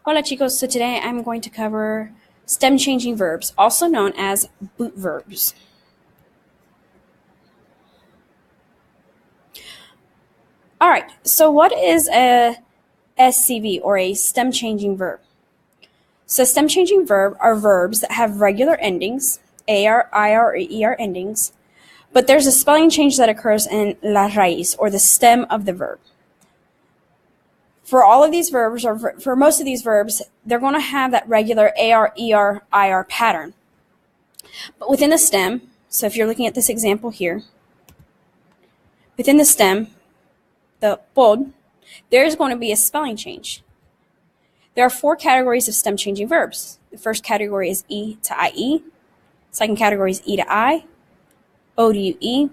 Hola chicos, so today I'm going to cover stem changing verbs, also known as boot verbs. Alright, so what is a SCV or a stem changing verb? So stem changing verb are verbs that have regular endings, AR, IR, or ER endings, but there's a spelling change that occurs in la raíz, or the stem of the verb. For all of these verbs, or for most of these verbs, they're going to have that regular AR, ER, IR pattern. But within the stem, so if you're looking at this example here, within the stem, the pod, there is going to be a spelling change. There are 4 categories of stem changing verbs. The first category is E to IE. Second category is E to I, O to UE.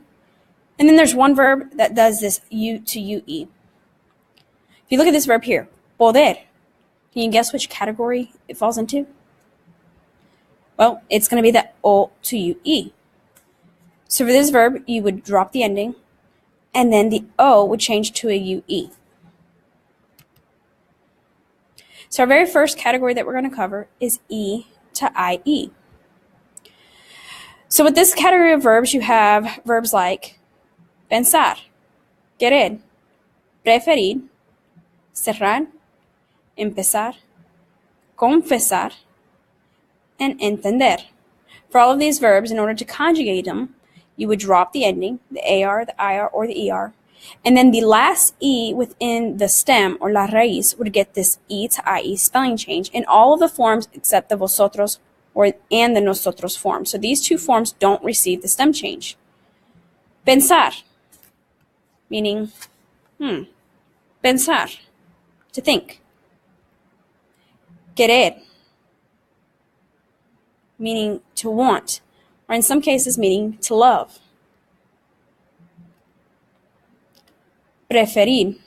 And then there's one verb that does this U to UE. If you look at this verb here, poder, can you guess which category it falls into? Well, it's going to be the O to UE. So for this verb, you would drop the ending, and then the O would change to a UE. So our very first category that we're going to cover is E to IE. So with this category of verbs, you have verbs like pensar, querer, preferir, cerrar, empezar, confesar, and entender. For all of these verbs, in order to conjugate them, you would drop the ending, the AR, the IR, or the ER, and then the last E within the stem, or la raíz, would get this E to IE spelling change in all of the forms except the vosotros and the nosotros form. So these 2 forms don't receive the stem change. Pensar, meaning, pensar, to think. Querer, meaning to want, or in some cases meaning to love. Preferir.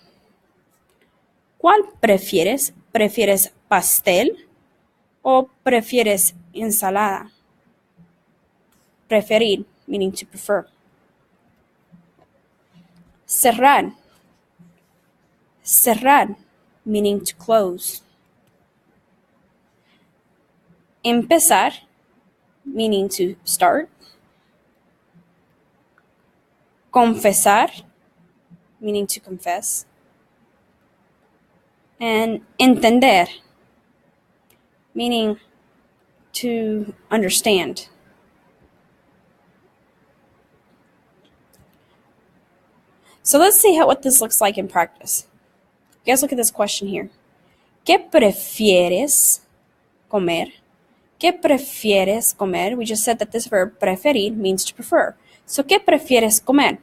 ¿Cuál prefieres? ¿Prefieres pastel o prefieres ensalada? Preferir, meaning to prefer. Cerrar. Cerrar, meaning to close. Empezar, meaning to start. Confesar, meaning to confess. And entender, meaning to understand. So let's see what this looks like in practice. You guys look at this question here. ¿Qué prefieres comer? ¿Qué prefieres comer? We just said that this verb preferir means to prefer. So, ¿qué prefieres comer?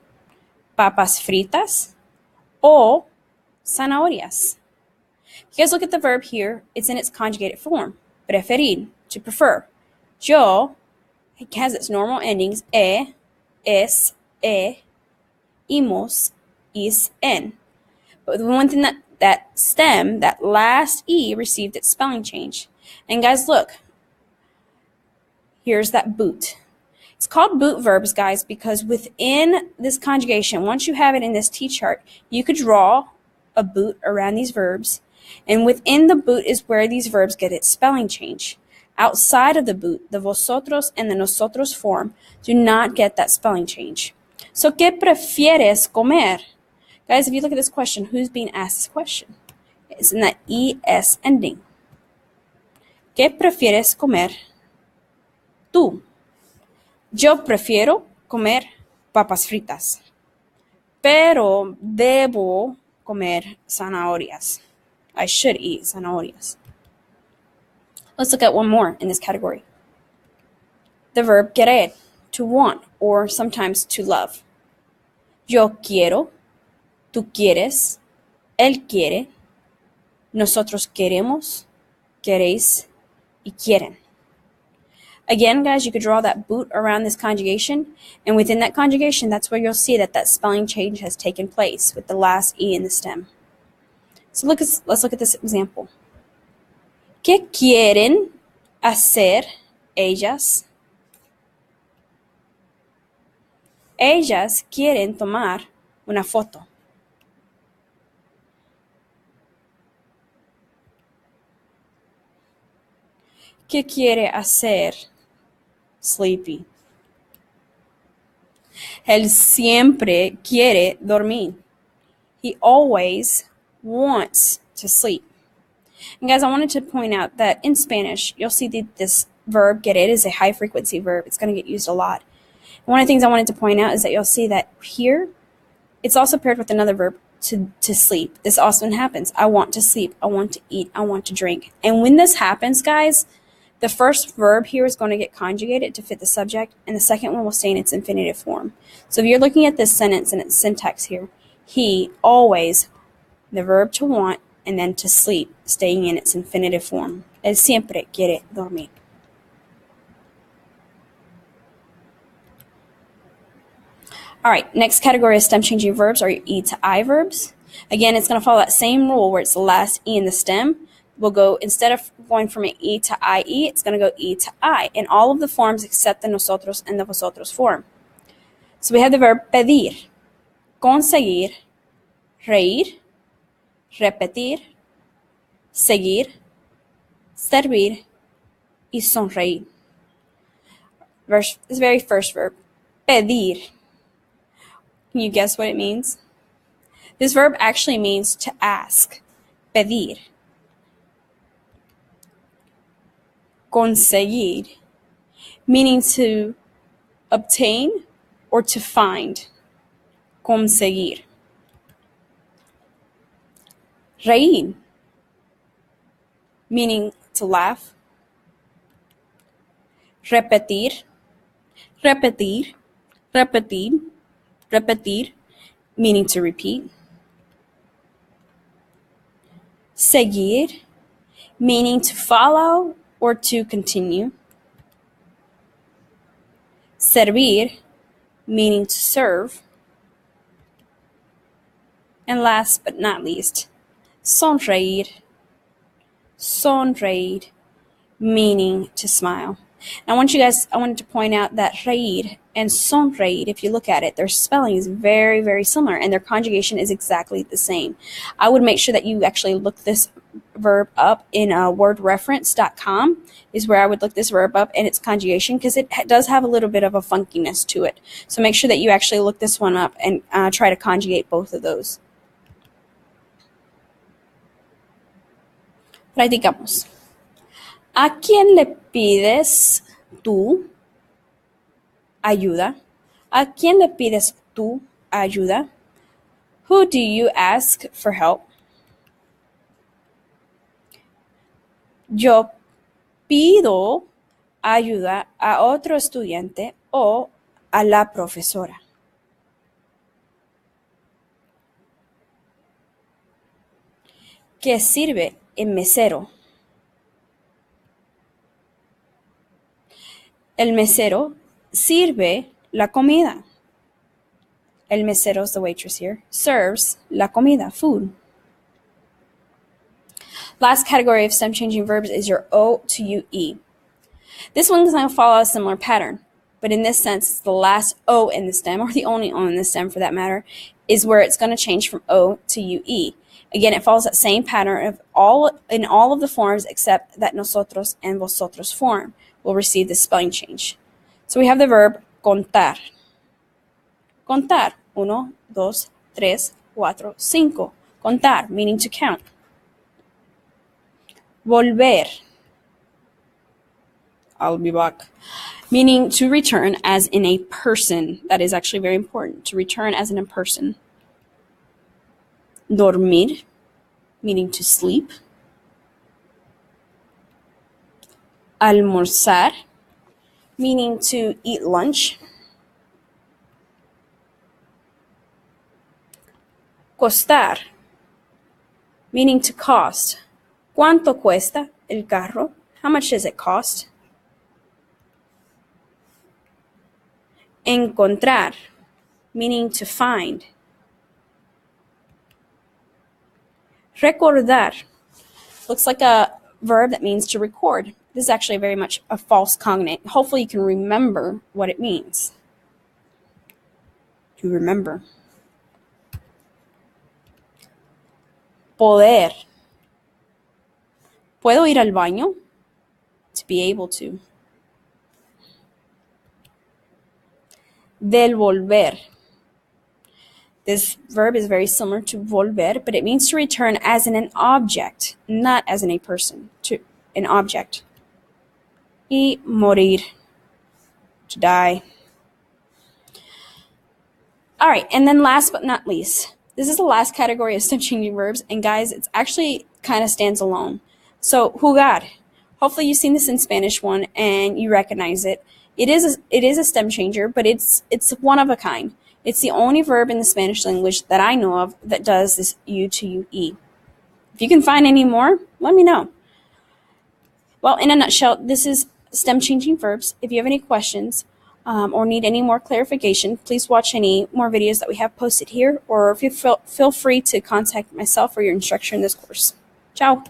¿Papas fritas o zanahorias? You guys look at the verb here. It's in its conjugated form. Preferir, to prefer. Yo, it has its normal endings, es, imos, is, en. But the one thing that stem, that last E, received its spelling change. And guys, look. Here's that boot. It's called boot verbs, guys, because within this conjugation, once you have it in this T-chart, you could draw a boot around these verbs. And within the boot is where these verbs get its spelling change. Outside of the boot, the vosotros and the nosotros form do not get that spelling change. So, ¿qué prefieres comer? Guys, if you look at this question, who's being asked this question? It's in that ES ending. ¿Qué prefieres comer? Tú. Yo prefiero comer papas fritas, pero debo comer zanahorias. I should eat zanahorias. Let's look at one more in this category. The verb querer, to want, or sometimes to love. Yo quiero, tú quieres, él quiere, nosotros queremos, queréis, y quieren. Again, guys, you could draw that boot around this conjugation, and within that conjugation, that's where you'll see that spelling change has taken place with the last E in the stem. So let's look at this example. ¿Qué quieren hacer ellas? Ellas quieren tomar una foto. ¿Qué quiere hacer? Sleepy. Él siempre quiere dormir. He always wants to sleep. And guys, I wanted to point out that in Spanish, you'll see that this verb, get it, is a high frequency verb. It's going to get used a lot. And one of the things I wanted to point out is that you'll see that here, it's also paired with another verb, to sleep. This often happens. I want to sleep. I want to eat. I want to drink. And when this happens, guys, the first verb here is going to get conjugated to fit the subject, and the second one will stay in its infinitive form. So if you're looking at this sentence and its syntax here, he always, the verb to want, and then to sleep, staying in its infinitive form. Él siempre quiere dormir. All right, next category of stem-changing verbs are your E to I verbs. Again, it's going to follow that same rule where it's the last E in the stem. We'll go, instead of going from an E to IE, it's going to go E to I in all of the forms except the nosotros and the vosotros form. So we have the verb pedir, conseguir, reír, repetir, seguir, servir, y sonreír. This very first verb, pedir. Can you guess what it means? This verb actually means to ask, pedir. Conseguir, meaning to obtain or to find. Conseguir. Reír, meaning to laugh. Repetir, repetir, repetir, repetir, meaning to repeat. Seguir, meaning to follow or to continue. Servir, meaning to serve. And last but not least, sonreír, sonreír, meaning to smile. And I wanted to point out that reír and sonreír, if you look at it, their spelling is very, very similar and their conjugation is exactly the same. I would make sure that you actually look this verb up in wordreference.com is where I would look this verb up and its conjugation, because it does have a little bit of a funkiness to it. So make sure that you actually look this one up and try to conjugate both of those. Practicamos. ¿A quién le pides tú ayuda? ¿A quién le pides tú ayuda? Who do you ask for help? Yo pido ayuda a otro estudiante o a la profesora. ¿Qué sirve el mesero? El mesero sirve la comida. El mesero is the waitress here. Serves la comida, food. Last category of stem-changing verbs is your O to UE. This one is going to follow a similar pattern, but in this sense, it's the last O in the stem, or the only O in the stem for that matter, is where it's going to change from O to UE. Again, it follows that same pattern of in all of the forms except that nosotros and vosotros form will receive this spelling change. So we have the verb contar. Contar. 1, 2, 3, 4, 5. Contar, meaning to count. Volver. I'll be back. Meaning to return as in a person. That is actually very important. To return as in a person. Dormir, meaning to sleep. Almorzar, meaning to eat lunch. Costar, meaning to cost. ¿Cuánto cuesta el carro? How much does it cost? Encontrar, meaning to find. Recordar looks like a verb that means to record. This is actually very much a false cognate. Hopefully you can remember what it means. To remember. Poder. ¿Puedo ir al baño? To to be able to. Devolver. This verb is very similar to volver, but it means to return as in an object, not as in a person, to an object. Y morir, to die. All right, and then last but not least, this is the last category of stem changing verbs, and guys, it's actually kind of stands alone. So, jugar. Hopefully you've seen this in Spanish one and you recognize it. It is a stem changer, but it's one of a kind. It's the only verb in the Spanish language that I know of that does this U to UE. If you can find any more, let me know. Well, in a nutshell, this is stem changing verbs. If you have any questions or need any more clarification, please watch any more videos that we have posted here, or feel free to contact myself or your instructor in this course. Ciao.